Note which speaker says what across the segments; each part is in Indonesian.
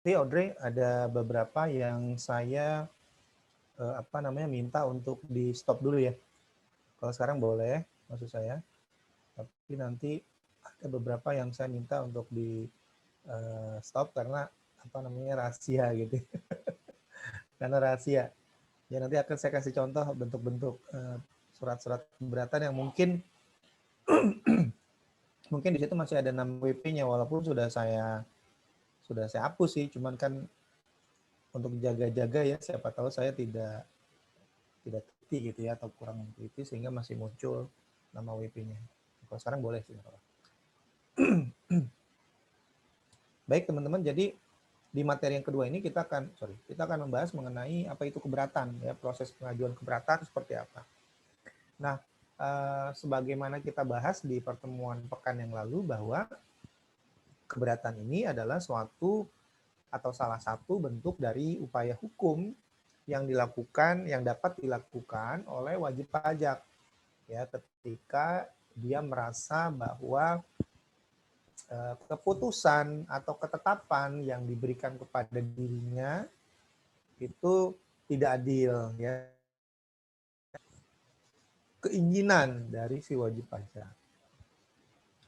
Speaker 1: Tapi Audrey, ada beberapa yang saya minta untuk di stop dulu ya. Kalau sekarang boleh, maksud saya. Tapi nanti ada beberapa yang saya minta untuk di stop karena rahasia gitu. Karena rahasia. Ya nanti akan saya kasih contoh bentuk-bentuk surat-surat keberatan yang mungkin di situ masih ada 6 WP-nya walaupun sudah saya hapus sih, cuman kan untuk jaga-jaga ya, siapa tahu saya tidak teliti gitu ya, atau kurang teliti sehingga masih muncul nama WP-nya. Kalau sekarang boleh sih. Baik teman-teman, jadi di materi yang kedua ini kita akan membahas mengenai apa itu keberatan ya, proses pengajuan keberatan seperti apa. Nah, sebagaimana kita bahas di pertemuan pekan yang lalu bahwa keberatan ini adalah suatu atau salah satu bentuk dari upaya hukum yang dapat dilakukan oleh wajib pajak ya ketika dia merasa bahwa keputusan atau ketetapan yang diberikan kepada dirinya itu tidak adil ya, keinginan dari si wajib pajak.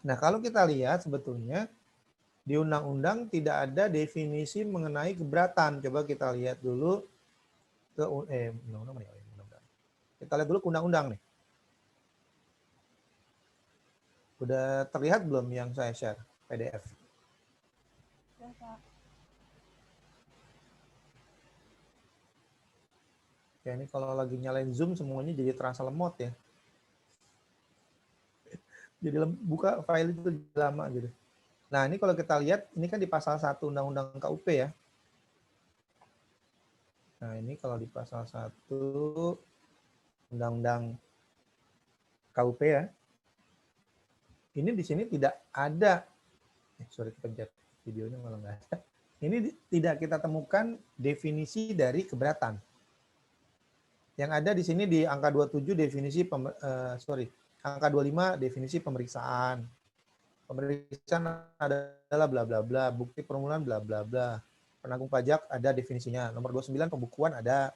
Speaker 1: Nah, kalau kita lihat sebetulnya di undang-undang tidak ada definisi mengenai keberatan. Coba kita lihat dulu ke undang-undang. Kita lihat dulu ke undang-undang nih. Udah terlihat belum yang saya share PDF? Ya ini kalau lagi nyalain Zoom semuanya jadi terasa lemot ya. Jadi buka file itu lama gitu. Nah, ini kalau kita lihat, ini kan di pasal 1 Undang-Undang KUP ya. Nah, ini kalau di pasal 1 Undang-Undang KUP ya. Ini di sini tidak ada, sorry kepencet videonya malah nggak ada. Ini tidak kita temukan definisi dari keberatan. Yang ada di sini di angka 27 definisi, angka 25 definisi pemeriksaan. Pemeriksaan adalah bla bla bla, bukti permulaan bla bla bla. Penanggung pajak ada definisinya. Nomor 29 pembukuan ada,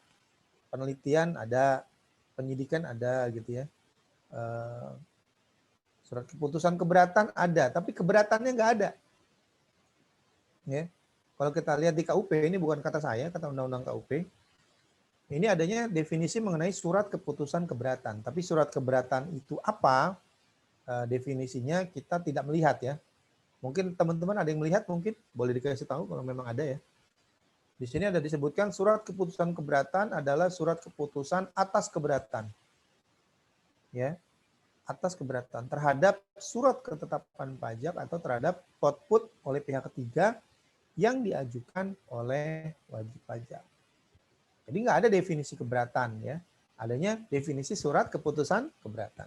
Speaker 1: penelitian ada, penyidikan ada gitu ya. Surat keputusan keberatan ada, tapi keberatannya nggak ada. Ya. Kalau kita lihat di KUP, ini bukan kata saya, kata Undang-Undang KUP. Ini adanya definisi mengenai surat keputusan keberatan. Tapi surat keberatan itu apa? Definisinya kita tidak melihat ya. Mungkin teman-teman ada yang melihat, mungkin boleh dikasih tahu kalau memang ada ya. Di sini ada disebutkan surat keputusan keberatan adalah surat keputusan atas keberatan. Ya, atas keberatan terhadap surat ketetapan pajak atau terhadap output oleh pihak ketiga yang diajukan oleh wajib pajak. Jadi nggak ada definisi keberatan ya, adanya definisi surat keputusan keberatan.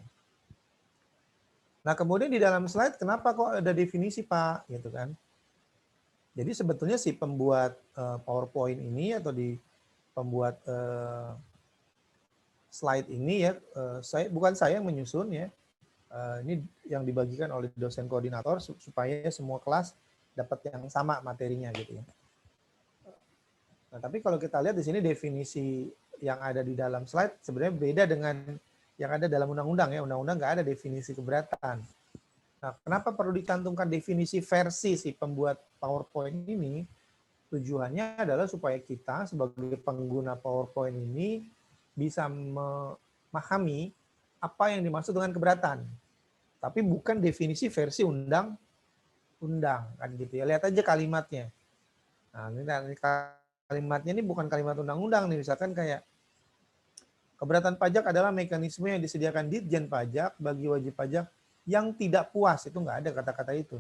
Speaker 1: Nah kemudian di dalam slide kenapa kok ada definisi Pak, gitu kan? Jadi sebetulnya si pembuat PowerPoint ini atau di pembuat slide ini ya, bukan saya yang menyusun ya, ini yang dibagikan oleh dosen koordinator supaya semua kelas dapat yang sama materinya gitu ya. Nah, tapi kalau kita lihat di sini definisi yang ada di dalam slide sebenarnya beda dengan yang ada dalam undang-undang ya. Undang-undang nggak ada definisi keberatan. Nah, kenapa perlu dicantumkan definisi versi si pembuat PowerPoint ini? Tujuannya adalah supaya kita sebagai pengguna PowerPoint ini bisa memahami apa yang dimaksud dengan keberatan. Tapi bukan definisi versi undang-undang kan gitu ya. Lihat aja kalimatnya. Nah, ini kalimatnya ini bukan kalimat undang-undang nih, misalkan kayak keberatan pajak adalah mekanisme yang disediakan Ditjen Pajak bagi wajib pajak yang tidak puas. Itu nggak ada kata-kata itu.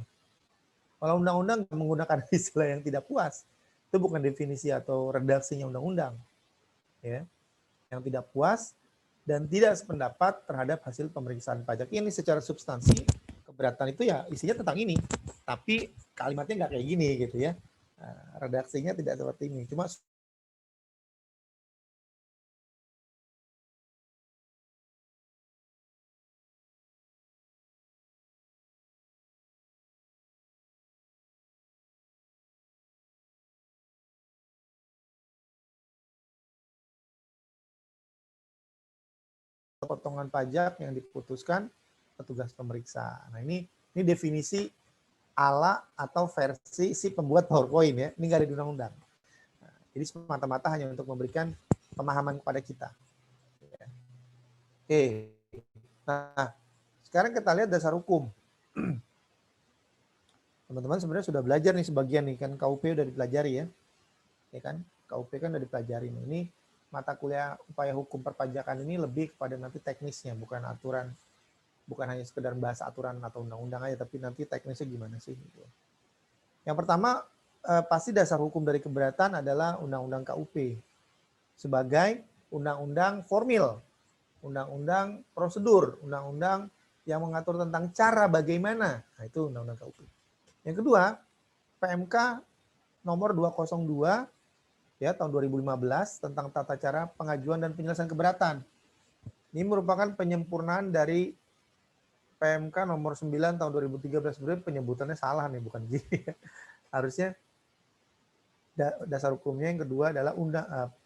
Speaker 1: Kalau undang-undang menggunakan istilah yang tidak puas, itu bukan definisi atau redaksinya undang-undang. Ya. Yang tidak puas dan tidak sependapat terhadap hasil pemeriksaan pajak. Ini secara substansi keberatan itu ya isinya tentang ini. Tapi kalimatnya nggak kayak gini gitu ya. Redaksinya tidak seperti ini. Cuma potongan pajak yang diputuskan petugas pemeriksa. Nah, ini definisi ala atau versi si pembuat PowerPoint ya. Ini nggak ada di undang-undang. Nah, jadi semata-mata hanya untuk memberikan pemahaman kepada kita. Oke. Nah, sekarang kita lihat dasar hukum. Teman-teman sebenarnya sudah belajar nih sebagian nih kan, KUP udah dipelajari ya. Ya kan? KUP kan udah dipelajari nih. Ini mata kuliah upaya hukum perpajakan ini lebih kepada nanti teknisnya, bukan aturan, bukan hanya sekedar bahas aturan atau undang-undang aja, tapi nanti teknisnya gimana sih gitu. Yang pertama pasti dasar hukum dari keberatan adalah undang-undang KUP sebagai undang-undang formil, undang-undang prosedur, undang-undang yang mengatur tentang cara bagaimana. Nah, itu undang-undang KUP. Yang kedua, PMK nomor 202 ya tahun 2015 tentang tata cara pengajuan dan penyelesaian keberatan. Ini merupakan penyempurnaan dari PMK nomor 9 tahun 2013. Sebenarnya penyebutannya salah nih, bukan gini. Harusnya dasar hukumnya yang kedua adalah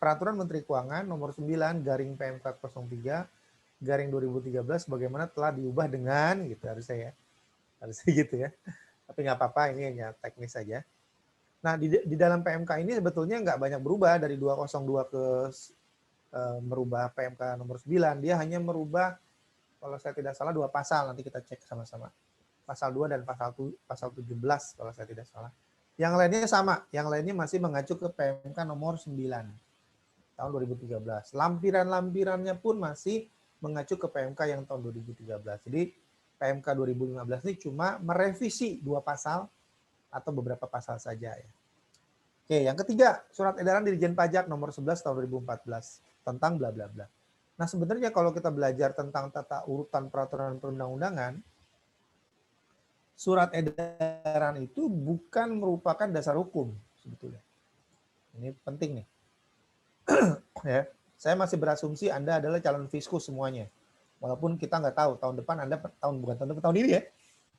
Speaker 1: Peraturan Menteri Keuangan nomor 9 garing PMK 03 garing 2013 bagaimana telah diubah dengan gitu harusnya ya. Harusnya gitu ya. Tapi nggak apa-apa, ini hanya teknis saja. Nah, di dalam PMK ini sebetulnya nggak banyak berubah dari 202 ke merubah PMK nomor 9. Dia hanya merubah, kalau saya tidak salah, 2 pasal. Nanti kita cek sama-sama. Pasal 2 dan pasal 17 kalau saya tidak salah. Yang lainnya sama. Yang lainnya masih mengacu ke PMK nomor 9 tahun 2013. Lampiran-lampirannya pun masih mengacu ke PMK yang tahun 2013. Jadi PMK 2015 ini cuma merevisi 2 pasal atau beberapa pasal saja ya. Oke, yang ketiga, Surat Edaran Dirjen Pajak nomor 11 tahun 2014 tentang bla bla bla. Nah, sebenarnya kalau kita belajar tentang tata urutan peraturan perundang-undangan, surat edaran itu bukan merupakan dasar hukum sebetulnya. Ini penting nih. Ya, saya masih berasumsi Anda adalah calon fiskus semuanya. Walaupun kita nggak tahu tahun depan Anda tahun ini ya.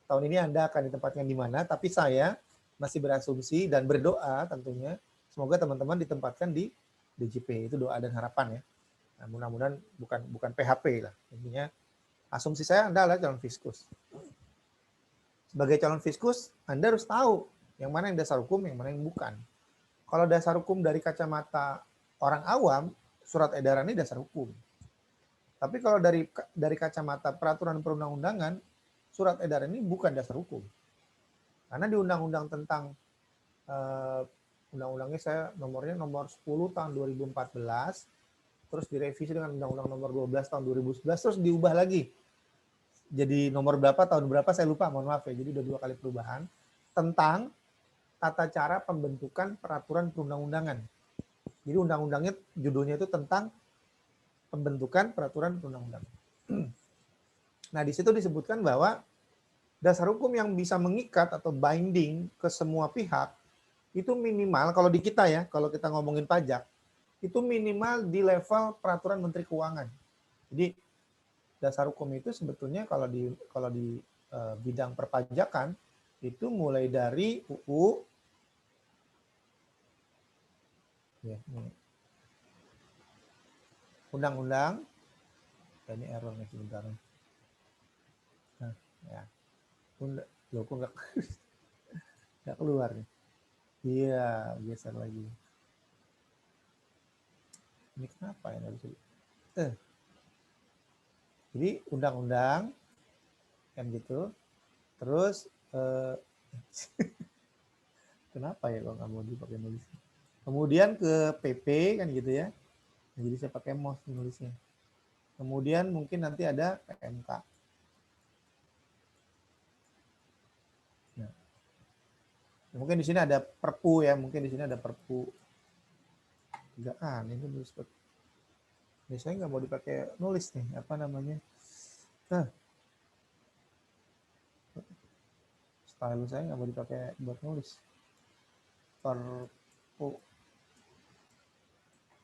Speaker 1: Tahun ini Anda akan ditempatkan di mana, tapi saya masih berasumsi dan berdoa tentunya semoga teman-teman ditempatkan di DJP. Itu doa dan harapan ya. Nah, mudah-mudahan bukan PHP lah. Intinya asumsi saya Anda adalah calon fiskus. Sebagai calon fiskus, Anda harus tahu yang mana yang dasar hukum, yang mana yang bukan. Kalau dasar hukum dari kacamata orang awam, surat edaran ini dasar hukum. Tapi kalau dari kacamata peraturan perundang-undangan, surat edaran ini bukan dasar hukum. Karena di undang-undang tentang undang-undangnya saya nomornya nomor 10 tahun 2014, terus direvisi dengan undang-undang nomor 12 tahun 2011, terus diubah lagi. Jadi nomor berapa, tahun berapa, saya lupa, mohon maaf ya. Jadi udah 2 kali perubahan tentang tata cara pembentukan peraturan perundang-undangan. Jadi undang-undangnya judulnya itu tentang pembentukan peraturan perundang-undangan. Nah, di situ disebutkan bahwa dasar hukum yang bisa mengikat atau binding ke semua pihak itu minimal, kalau di kita ya, kalau kita ngomongin pajak, itu minimal di level peraturan Menteri Keuangan. Jadi dasar hukum itu sebetulnya kalau di bidang perpajakan itu mulai dari UU ya, undang-undang, ini error nih sebentar. Nah, ya. Loh, kok nggak keluar nih. Iya, geser lagi. Ini kenapa ya nggak bisa? Jadi undang-undang kan gitu. Terus kenapa ya kalau nggak mau dipakai nulis? Kemudian ke PP kan gitu ya. Jadi saya pakai mouse nulisnya. Kemudian mungkin nanti ada PMK. Nah, mungkin di sini ada Perpu ya. Mungkin di sini ada Perpu. Enggak aneh ini nulis. Ini saya nggak mau dipakai nulis nih. Apa namanya? Style saya nggak mau dipakai buat nulis. Perpu.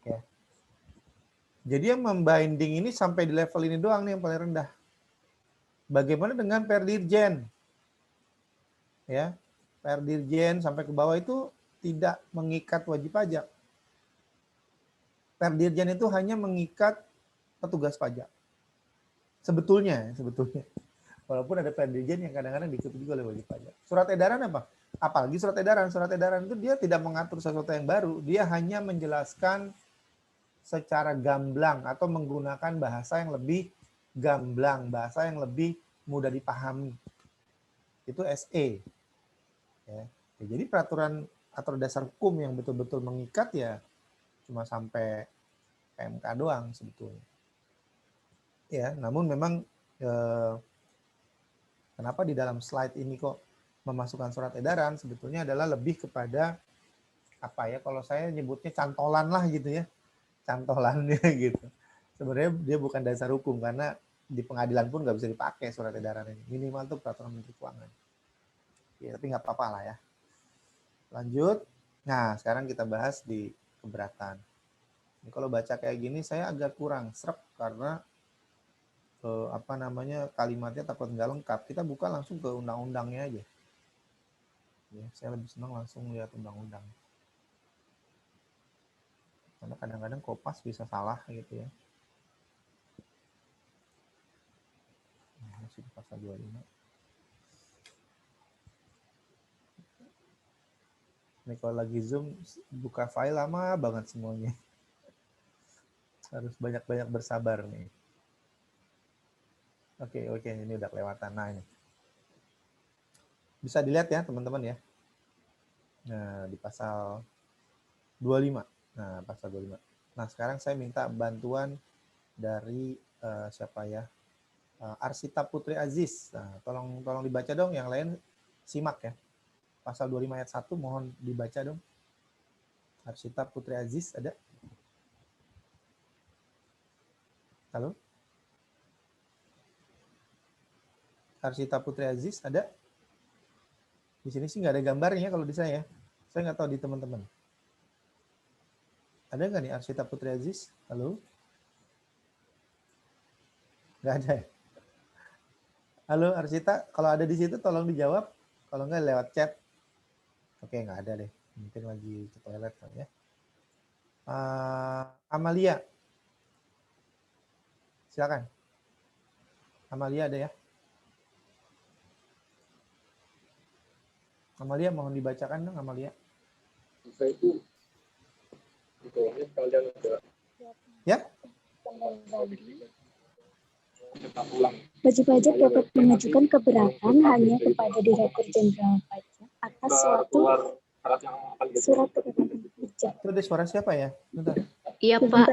Speaker 1: Ya. Jadi yang membinding ini sampai di level ini doang nih yang paling rendah. Bagaimana dengan Perdirjen? Ya, Perdirjen sampai ke bawah itu tidak mengikat wajib pajak. Perdirjen itu hanya mengikat petugas pajak. Sebetulnya. Walaupun ada Dirjen yang kadang-kadang diikuti juga oleh wajib pajak. Surat edaran apa? Apalagi surat edaran itu dia tidak mengatur sesuatu yang baru, dia hanya menjelaskan secara gamblang atau menggunakan bahasa yang lebih gamblang, bahasa yang lebih mudah dipahami. Itu SE. Ya. Jadi peraturan atau dasar hukum yang betul-betul mengikat ya cuma sampai PMK doang sebetulnya. Ya, namun memang kenapa di dalam slide ini kok memasukkan surat edaran sebetulnya adalah lebih kepada apa ya, kalau saya nyebutnya cantolan lah gitu ya, cantolannya gitu. Sebenarnya dia bukan dasar hukum karena di pengadilan pun nggak bisa dipakai surat edaran ini, minimal tuh peraturan Menteri Keuangan. Ya, tapi nggak apa-apa lah ya. Lanjut. Nah, sekarang kita bahas di keberatan. Ini kalau baca kayak gini saya agak kurang srek karena kalimatnya takut nggak lengkap. Kita buka langsung ke undang-undangnya aja. Ya, saya lebih senang langsung lihat undang-undang. Karena kadang-kadang kopas bisa salah gitu ya. Masih di pasal 25. Ini kalau lagi Zoom, buka file lama banget semuanya. Harus banyak-banyak bersabar nih. Oke, ini udah kelewatan. Nah, ini. Bisa dilihat ya, teman-teman ya. Nah, di pasal 25. Nah, pasal 25. Nah, sekarang saya minta bantuan dari siapa ya? Arsita Putri Aziz. Nah, tolong dibaca dong, yang lain simak ya. Pasal 25 ayat 1 mohon dibaca dong. Arsita Putri Aziz ada? Halo? Arsita Putri Aziz ada? Di sini sih nggak ada gambarnya kalau di saya. Saya nggak tahu di teman-teman. Ada nggak nih Arsita Putri Aziz? Halo? Nggak ada ya? Halo Arsita, kalau ada di situ tolong dijawab. Kalau nggak lewat chat. Oke, nggak ada deh. Mungkin lagi ke toilet kali ya. Amalia. Silakan. Amalia ada ya? Amalia mohon dibacakan dong Amalia.
Speaker 2: Saya itu di bawahnya kalian ada.
Speaker 1: Ya?
Speaker 3: Wajib pajak dapat mengajukan keberatan hanya kepada Direktur Jenderal Pajak atas suatu surat ketetapan pajak.
Speaker 1: Itu ada suara siapa ya? Bentar.
Speaker 4: Iya Pak,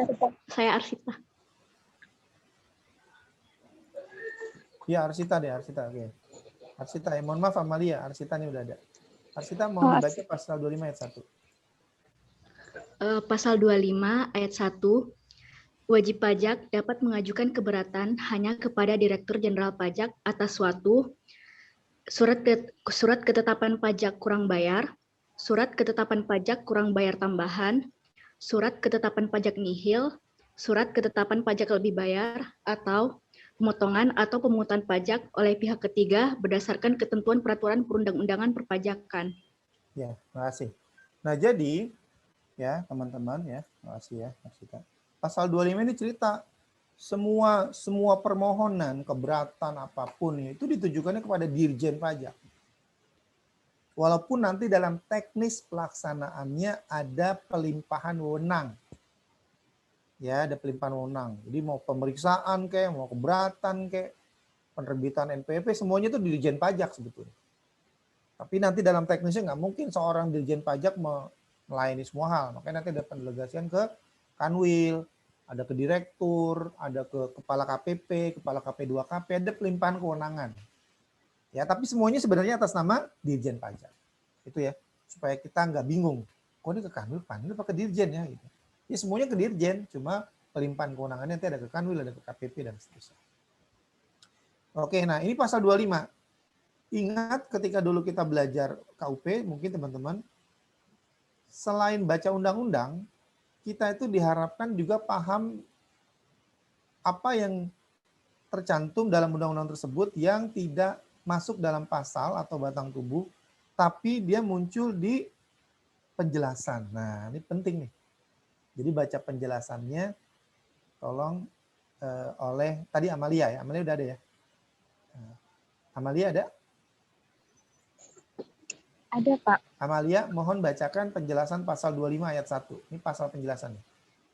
Speaker 4: saya Arsita.
Speaker 1: Iya Arsita deh, Arsita. Oke. Arsita, ya mohon maaf Amalia, Arsita ini udah ada. Arsita mohon dibaca pasal 25 ayat 1.
Speaker 4: Pasal 25 ayat 1, wajib pajak dapat mengajukan keberatan hanya kepada Direktur Jenderal Pajak atas suatu surat ketetapan pajak kurang bayar, surat ketetapan pajak kurang bayar tambahan, surat ketetapan pajak nihil, surat ketetapan pajak lebih bayar, atau pemotongan atau pemungutan pajak oleh pihak ketiga berdasarkan ketentuan peraturan perundang-undangan perpajakan.
Speaker 1: Ya, makasih. Nah, jadi ya, teman-teman ya, makasih ya, Arsita. Pasal 25 ini cerita semua permohonan keberatan apapun itu ditujukannya kepada Dirjen Pajak. Walaupun nanti dalam teknis pelaksanaannya ada pelimpahan wewenang. Ya, ada pelimpahan wewenang. Jadi mau pemeriksaan kayak, mau keberatan kayak, penerbitan NPWP semuanya itu di Dirjen Pajak sebetulnya. Tapi nanti dalam teknisnya nggak mungkin seorang Dirjen Pajak melayani semua hal. Makanya nanti ada pendelegasian ke Kanwil, ada ke Direktur, ada ke Kepala KPP, Kepala KP2KP, ada pelimpahan kewenangan. Ya, tapi semuanya sebenarnya atas nama Dirjen Pajak. Itu ya, supaya kita nggak bingung. Kok ini ke Kanwil, apa ke Dirjen ya? Gitu. Ya semuanya ke Dirjen, cuma pelimpahan kewenangannya nanti ada ke Kanwil, ada ke KPP, dan seterusnya. Oke, nah ini pasal 25. Ingat ketika dulu kita belajar KUP, mungkin teman-teman, selain baca undang-undang, kita itu diharapkan juga paham apa yang tercantum dalam undang-undang tersebut yang tidak masuk dalam pasal atau batang tubuh, tapi dia muncul di penjelasan. Nah, ini penting nih. Jadi baca penjelasannya, tolong oleh tadi Amalia ya. Amalia udah ada ya? Amalia ada?
Speaker 3: Ada, Pak.
Speaker 1: Amalia, mohon bacakan penjelasan pasal 25 ayat 1. Ini pasal penjelasannya.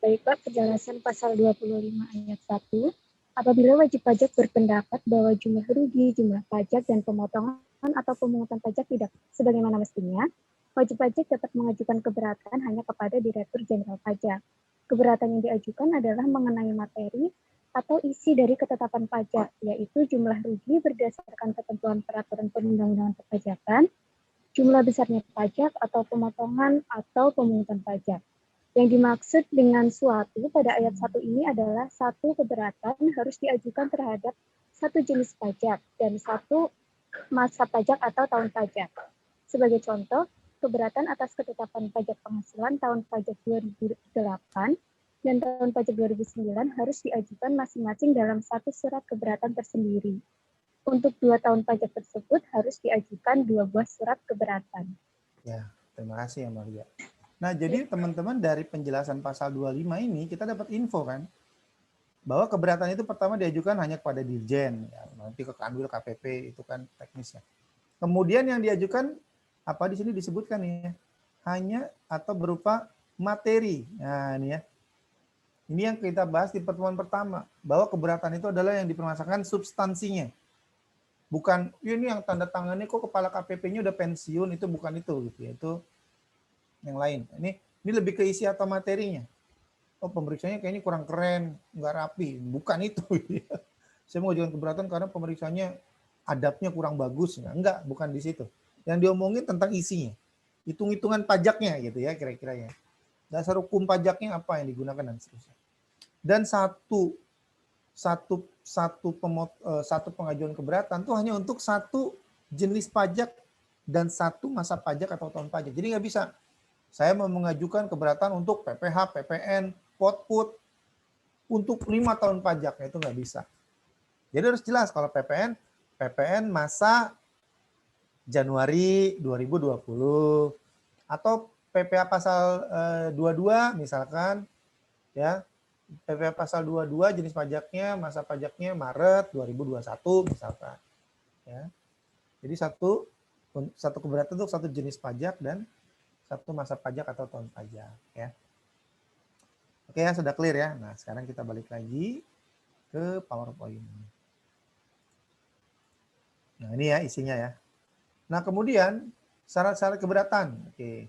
Speaker 3: Baik, Pak. Penjelasan pasal 25 ayat 1. Apabila wajib pajak berpendapat bahwa jumlah rugi, jumlah pajak, dan pemotongan atau pemungutan pajak tidak sebagaimana mestinya, wajib pajak dapat mengajukan keberatan hanya kepada Direktur Jenderal Pajak. Keberatan yang diajukan adalah mengenai materi atau isi dari ketetapan pajak, yaitu jumlah rugi berdasarkan ketentuan peraturan perundang-undangan perpajakan, jumlah besarnya pajak atau pemotongan atau pemungutan pajak. Yang dimaksud dengan suatu pada ayat 1 ini adalah satu keberatan harus diajukan terhadap satu jenis pajak dan satu masa pajak atau tahun pajak. Sebagai contoh, keberatan atas ketetapan pajak penghasilan tahun pajak 2008 dan tahun pajak 2009 harus diajukan masing-masing dalam satu surat keberatan tersendiri. Untuk 2 tahun pajak tersebut harus diajukan 2 buah surat keberatan.
Speaker 1: Ya, terima kasih Amalia. Nah, jadi teman-teman dari penjelasan pasal 25 ini kita dapat info kan bahwa keberatan itu pertama diajukan hanya kepada Dirjen, ya, nanti ke Kanwil KPP itu kan teknisnya. Kemudian yang diajukan apa di sini disebutkan ya, hanya atau berupa materi. Nah, ini ya. Ini yang kita bahas di pertemuan pertama, bahwa keberatan itu adalah yang dipermasalahkan substansinya. Bukan ini yang tanda tangannya kok kepala KPP-nya udah pensiun, itu bukan itu gitu ya. Itu yang lain. Ini lebih ke isi atau materinya. Oh, pemeriksaannya kayaknya kurang keren, nggak rapi. Bukan itu. Saya mengajukan keberatan karena pemeriksaannya adabnya kurang bagus. Enggak, bukan di situ. Yang diomongin tentang isinya. Hitung-hitungan pajaknya gitu ya kira-kira ya. Dasar hukum pajaknya apa yang digunakan dan seterusnya. Dan satu pengajuan keberatan itu hanya untuk satu jenis pajak dan satu masa pajak atau tahun pajak. Jadi nggak bisa. Saya mau mengajukan keberatan untuk PPH, PPN, POTPUT untuk 5 tahun pajak, itu nggak bisa. Jadi harus jelas kalau PPN masa Januari 2020 atau PPH pasal 22 misalkan ya. PPH pasal 22 jenis pajaknya, masa pajaknya Maret 2021 misalkan. Ya. Jadi satu keberatan untuk satu jenis pajak dan satu masa pajak atau tahun pajak ya. Oke ya, sudah clear ya. Nah, sekarang kita balik lagi ke PowerPoint. Nah, ini ya isinya ya. Nah, kemudian syarat-syarat keberatan. Oke.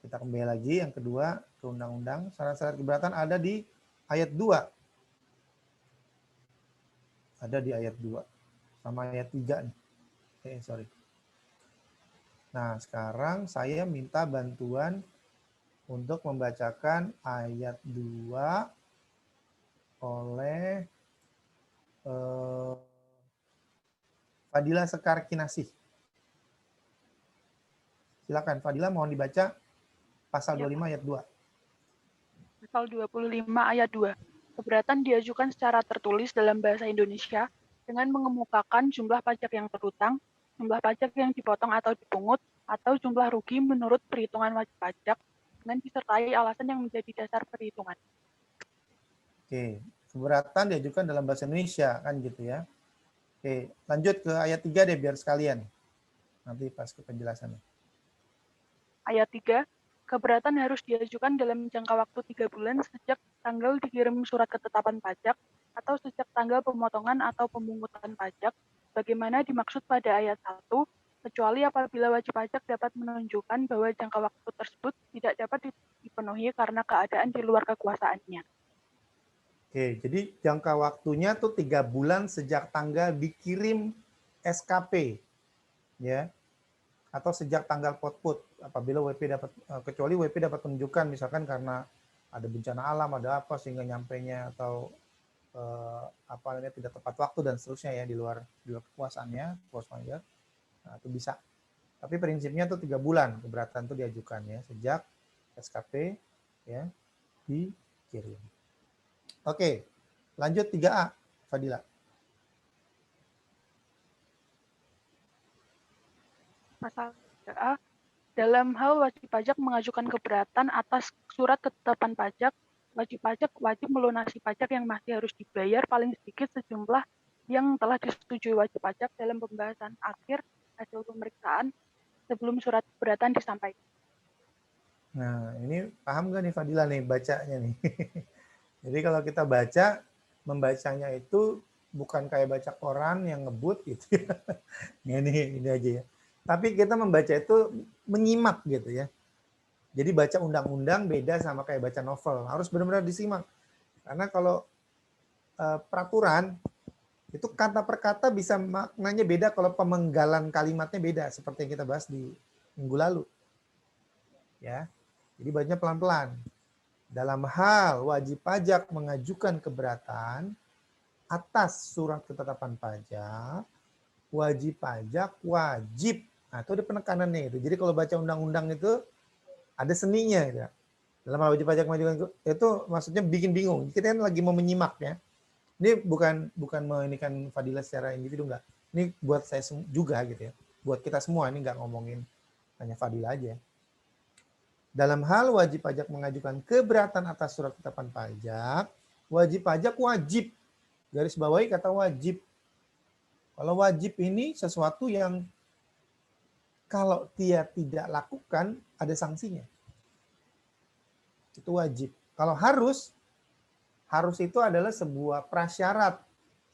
Speaker 1: Kita kembali lagi yang kedua ke undang-undang. Syarat-syarat keberatan ada di ayat 2. Ada di ayat 2 sama ayat 3 nih. Sorry. Nah, sekarang saya minta bantuan untuk membacakan ayat 2 oleh Fadila Sekar Kinasih. Silakan Fadila, mohon dibaca pasal 25 ayat 2.
Speaker 5: Pasal 25 ayat 2. Keberatan diajukan secara tertulis dalam bahasa Indonesia dengan mengemukakan jumlah pajak yang terutang, jumlah pajak yang dipotong atau dipungut, atau jumlah rugi menurut perhitungan wajib pajak dengan disertai alasan yang menjadi dasar perhitungan.
Speaker 1: Oke, keberatan diajukan dalam bahasa Indonesia kan gitu ya. Oke, lanjut ke ayat 3 deh biar sekalian. Nanti pas ke penjelasannya.
Speaker 5: Ayat 3. Keberatan harus diajukan dalam jangka waktu 3 bulan sejak tanggal dikirim surat ketetapan pajak atau sejak tanggal pemotongan atau pemungutan pajak, bagaimana dimaksud pada ayat 1, kecuali apabila wajib pajak dapat menunjukkan bahwa jangka waktu tersebut tidak dapat dipenuhi karena keadaan di luar kekuasaannya.
Speaker 1: Oke, jadi jangka waktunya tuh 3 bulan sejak tanggal dikirim SKP, ya, atau sejak tanggal potput. Apabila WP dapat, kecuali WP dapat menunjukkan misalkan karena ada bencana alam, ada apa sehingga nyampainya atau apa namanya tidak tepat waktu dan seterusnya ya di luar kekuasaannya, force majeure, nah, itu bisa. Tapi prinsipnya tuh 3 bulan keberatan itu diajukan ya sejak SKP ya dikirim. Oke, lanjut 3A, Fadila.
Speaker 5: Pasal 3A, dalam hal wajib pajak mengajukan keberatan atas surat ketetapan pajak Wajib pajak wajib melunasi pajak yang masih harus dibayar paling sedikit sejumlah yang telah disetujui wajib pajak dalam pembahasan akhir hasil pemeriksaan sebelum surat keberatan disampaikan.
Speaker 1: Nah, ini paham nggak nih Fadila nih bacanya nih? Jadi kalau kita baca, membacanya itu bukan kayak baca koran yang ngebut gitu ya. Ini aja ya. Tapi kita membaca itu menyimak gitu ya. Jadi baca undang-undang beda sama kayak baca novel. Harus benar-benar disimak. Karena kalau peraturan itu kata per kata bisa maknanya beda kalau pemenggalan kalimatnya beda seperti yang kita bahas di minggu lalu. Ya. Jadi bacanya pelan-pelan. Dalam hal wajib pajak mengajukan keberatan atas surat ketetapan pajak, wajib pajak wajib. Nah, itu ada penekanannya itu. Jadi kalau baca undang-undang itu ada seninya gitu. Dalam hal wajib pajak mengajukan itu maksudnya bikin bingung. Kita kan lagi mau menyimak ya. Ini bukan menginikan Fadila secara individu enggak. Ini buat saya juga gitu ya. Buat kita semua, ini enggak ngomongin hanya Fadila aja. Dalam hal wajib pajak mengajukan keberatan atas surat ketetapan pajak, wajib pajak wajib. Garis bawahi kata wajib. Kalau wajib ini sesuatu yang kalau dia tidak lakukan ada sanksinya. Itu wajib. Kalau harus itu adalah sebuah prasyarat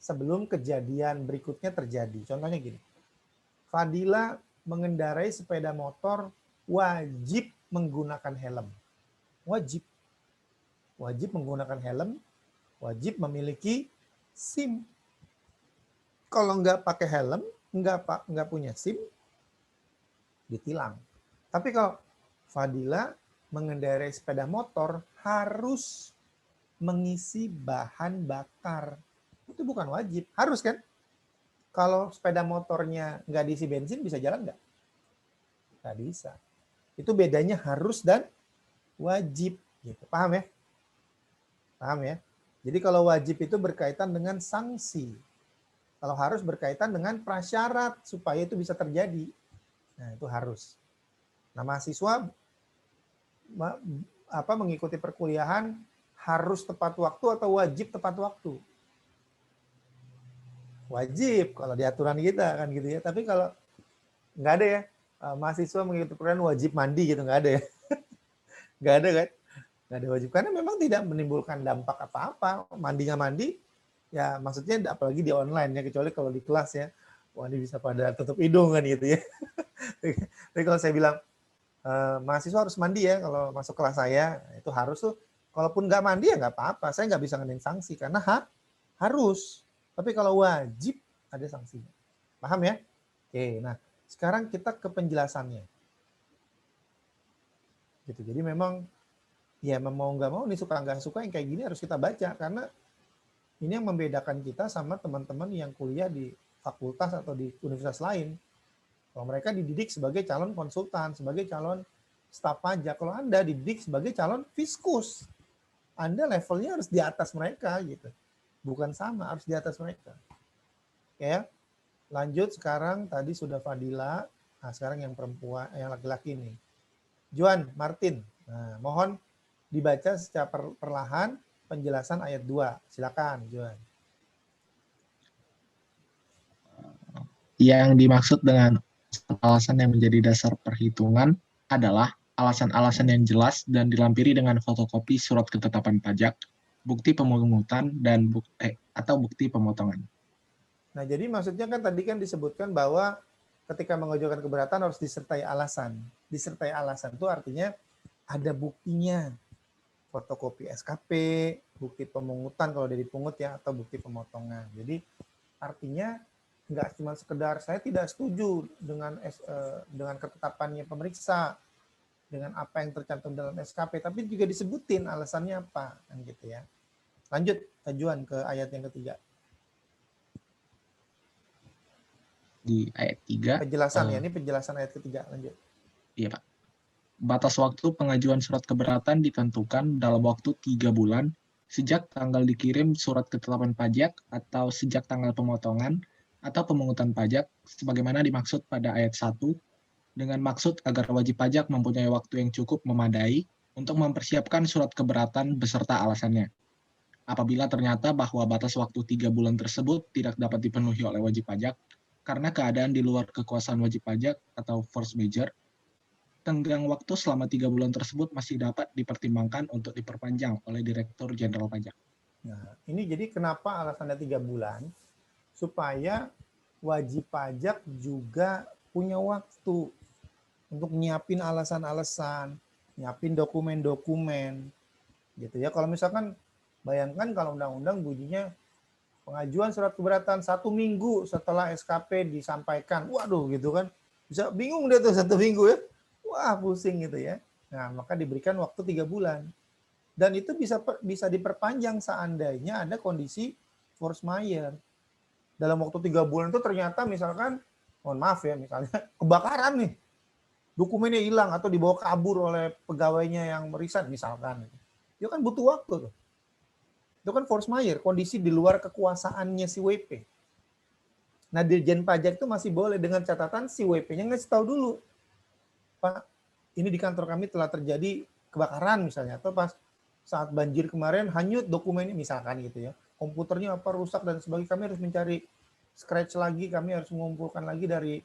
Speaker 1: sebelum kejadian berikutnya terjadi. Contohnya gini. Fadila mengendarai sepeda motor wajib menggunakan helm. Wajib. Wajib menggunakan helm, wajib memiliki SIM. Kalau nggak pakai helm, nggak punya SIM, ditilang. Tapi kalau Fadila mengendarai sepeda motor harus mengisi bahan bakar. Itu bukan wajib, harus kan? Kalau sepeda motornya nggak diisi bensin, bisa jalan nggak? Nggak bisa. Itu bedanya harus dan wajib. Gitu. Paham ya? Paham ya? Jadi kalau wajib itu berkaitan dengan sanksi. Kalau harus berkaitan dengan prasyarat supaya itu bisa terjadi. Nah, itu harus. Nah, mahasiswa mengikuti perkuliahan harus tepat waktu atau wajib tepat waktu? Wajib kalau di aturan kita kan gitu ya. Tapi kalau nggak ada ya, mahasiswa mengikuti perkuliahan wajib mandi gitu, nggak ada ya. Nggak ada kan? Nggak ada wajib. Karena memang tidak menimbulkan dampak apa-apa. Mandi nggak mandi, ya maksudnya apalagi di online ya, kecuali kalau di kelas ya. Wah, ini bisa pada tutup hidung kan gitu ya. Tapi kalau saya bilang, mahasiswa harus mandi ya kalau masuk kelas saya, itu harus tuh. Kalaupun nggak mandi ya nggak apa-apa, saya nggak bisa ngenain sanksi karena harus. Tapi kalau wajib ada sanksinya. Paham ya? Oke, nah sekarang kita ke penjelasannya. Gitu. Jadi memang ya mau nggak mau nih suka nggak suka yang kayak gini harus kita baca karena ini yang membedakan kita sama teman-teman yang kuliah di fakultas atau di universitas lain. Kalau mereka dididik sebagai calon konsultan, sebagai calon staf pajak. Kalau Anda dididik sebagai calon fiskus, Anda levelnya harus di atas mereka gitu. Bukan sama, harus di atas mereka. Ya. Lanjut sekarang tadi sudah Fadila, nah sekarang yang perempuan, yang laki-laki nih. Juan Martin. Nah, mohon dibaca secara perlahan penjelasan ayat 2. Silakan, Juan.
Speaker 6: Yang dimaksud dengan alasan yang menjadi dasar perhitungan adalah alasan-alasan yang jelas dan dilampiri dengan fotokopi surat ketetapan pajak, bukti pemungutan, dan bukti pemotongan.
Speaker 1: Nah, jadi maksudnya kan tadi kan disebutkan bahwa ketika mengajukan keberatan harus disertai alasan. Disertai alasan itu artinya ada buktinya. Fotokopi SKP, bukti pemungutan kalau dari pungut ya, atau bukti pemotongan. Jadi artinya nggak cuma sekedar saya tidak setuju dengan ketetapannya pemeriksa, dengan apa yang tercantum dalam SKP, tapi juga disebutin alasannya apa, kan gitu ya. Lanjut, Juan ke ayat yang ketiga.
Speaker 6: Di ayat 3.
Speaker 1: Penjelasannya, ini penjelasan ayat ketiga, lanjut.
Speaker 6: Iya, Pak. Batas waktu pengajuan surat keberatan ditentukan dalam waktu 3 bulan sejak tanggal dikirim surat ketetapan pajak atau sejak tanggal pemotongan atau pemungutan pajak sebagaimana dimaksud pada ayat 1 dengan maksud agar wajib pajak mempunyai waktu yang cukup memadai untuk mempersiapkan surat keberatan beserta alasannya. Apabila ternyata bahwa batas waktu 3 bulan tersebut tidak dapat dipenuhi oleh wajib pajak karena keadaan di luar kekuasaan wajib pajak atau force majeure, tenggang waktu selama 3 bulan tersebut masih dapat dipertimbangkan untuk diperpanjang oleh Direktur Jenderal Pajak.
Speaker 1: Nah, ini jadi kenapa alasannya 3 bulan? Supaya wajib pajak juga punya waktu untuk nyiapin alasan-alasan, nyiapin dokumen-dokumen, gitu ya. Kalau misalkan bayangkan kalau undang-undang bunyinya pengajuan surat keberatan 1 minggu setelah SKP disampaikan, waduh gitu kan, bisa bingung dia tuh 1 minggu ya, wah pusing gitu ya. Nah maka diberikan waktu 3 bulan dan itu bisa diperpanjang seandainya ada kondisi force majeure. Dalam waktu 3 bulan itu ternyata misalkan, mohon maaf ya, misalnya kebakaran nih, dokumennya hilang atau dibawa kabur oleh pegawainya yang resign misalkan. Itu kan butuh waktu tuh. Itu kan force majeure, kondisi di luar kekuasaannya si WP. Nah, Dirjen Pajak itu masih boleh dengan catatan si WP-nya ngasih tahu dulu. Pak, ini di kantor kami telah terjadi kebakaran misalnya, atau pas saat banjir kemarin hanyut dokumennya misalkan gitu ya. Komputernya apa rusak dan sebagainya, kami harus mencari scratch lagi, kami harus mengumpulkan lagi dari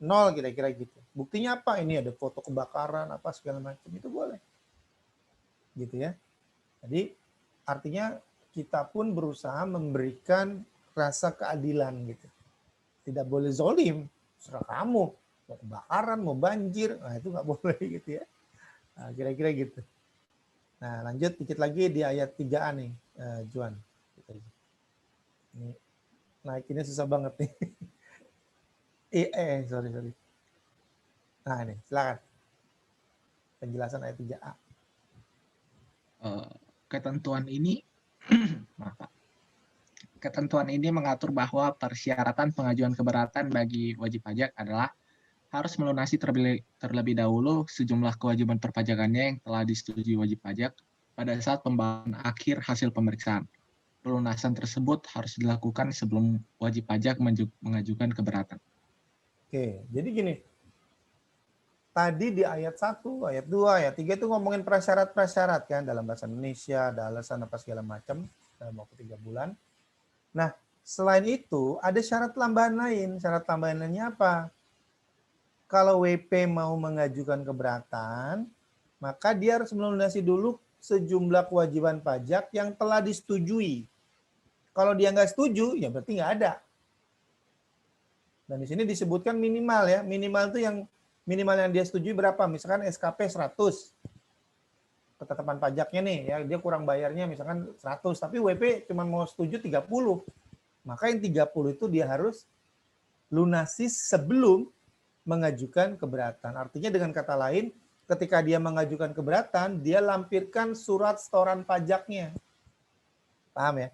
Speaker 1: nol kira-kira gitu. Buktinya apa? Ini ada foto kebakaran apa segala macam, itu boleh. Gitu ya. Jadi artinya kita pun berusaha memberikan rasa keadilan gitu. Tidak boleh zolim, serah kamu mau kebakaran, mau banjir, nah itu nggak boleh gitu ya. Nah, kira-kira gitu. Nah lanjut dikit lagi di ayat 3a nih, Juan. Ini naikinnya susah banget nih. Sorry. Nah ini silakan penjelasan ayat 3a.
Speaker 6: Ketentuan ini maaf Pak. Ketentuan ini mengatur bahwa persyaratan pengajuan keberatan bagi wajib pajak adalah harus melunasi terlebih dahulu sejumlah kewajiban perpajakannya yang telah disetujui wajib pajak pada saat pembayaran akhir hasil pemeriksaan. Pelunasan tersebut harus dilakukan sebelum wajib pajak mengajukan keberatan.
Speaker 1: Oke, jadi gini. Tadi di ayat 1, ayat 2, ayat 3 itu ngomongin prasyarat-prasyarat kan dalam bahasa Indonesia, ada alasan apa segala macam dalam waktu 3 bulan. Nah, selain itu ada syarat tambahan lain. Syarat tambahan lainnya apa? Kalau WP mau mengajukan keberatan, maka dia harus melunasi dulu sejumlah kewajiban pajak yang telah disetujui. Kalau dia nggak setuju, ya berarti nggak ada. Dan di sini disebutkan minimal ya. Minimal itu yang dia setujui berapa? Misalkan SKP 100. Ketetapan pajaknya nih, ya dia kurang bayarnya misalkan 100. Tapi WP cuma mau setuju 30. Maka yang 30 itu dia harus lunasi sebelum mengajukan keberatan. Artinya dengan kata lain, ketika dia mengajukan keberatan, dia lampirkan surat setoran pajaknya. Paham ya?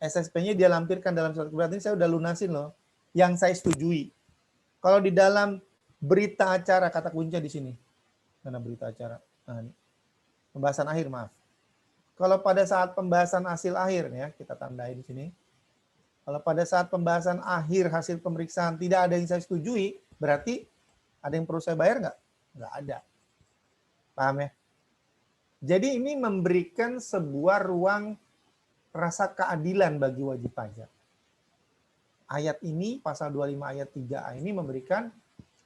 Speaker 1: SSP-nya dia lampirkan dalam surat keberatan, ini saya udah lunasin loh, yang saya setujui. Kalau di dalam berita acara, kata kuncinya di sini. Mana berita acara? Nah, ini. Pembahasan akhir, maaf. Kalau pada saat pembahasan hasil akhir, ya kita tandai di sini. Kalau pada saat pembahasan akhir hasil pemeriksaan tidak ada yang saya setujui, berarti ada yang perlu saya bayar nggak? Nggak ada. Paham ya? Jadi ini memberikan sebuah ruang rasa keadilan bagi wajib pajak. Ayat ini, pasal 25 ayat 3A ini memberikan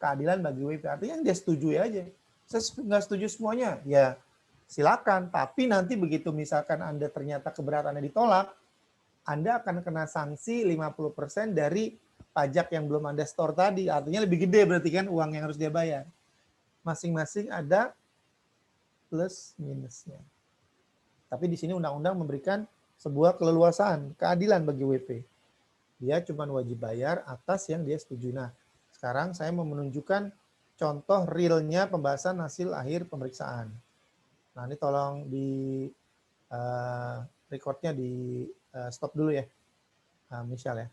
Speaker 1: keadilan bagi WP. Artinya yang dia setujui aja. Saya nggak setuju semuanya, ya silakan. Tapi nanti begitu misalkan Anda ternyata keberatannya ditolak, Anda akan kena sanksi 50% dari pajak yang belum Anda store tadi. Artinya lebih gede berarti kan uang yang harus dia bayar. Masing-masing ada plus minusnya. Tapi di sini undang-undang memberikan sebuah keleluasaan, keadilan bagi WP. Dia cuma wajib bayar atas yang dia setuju. Nah, sekarang saya mau menunjukkan contoh realnya pembahasan hasil akhir pemeriksaan. Nah, ini tolong di recordnya di stop dulu ya, Michelle ya.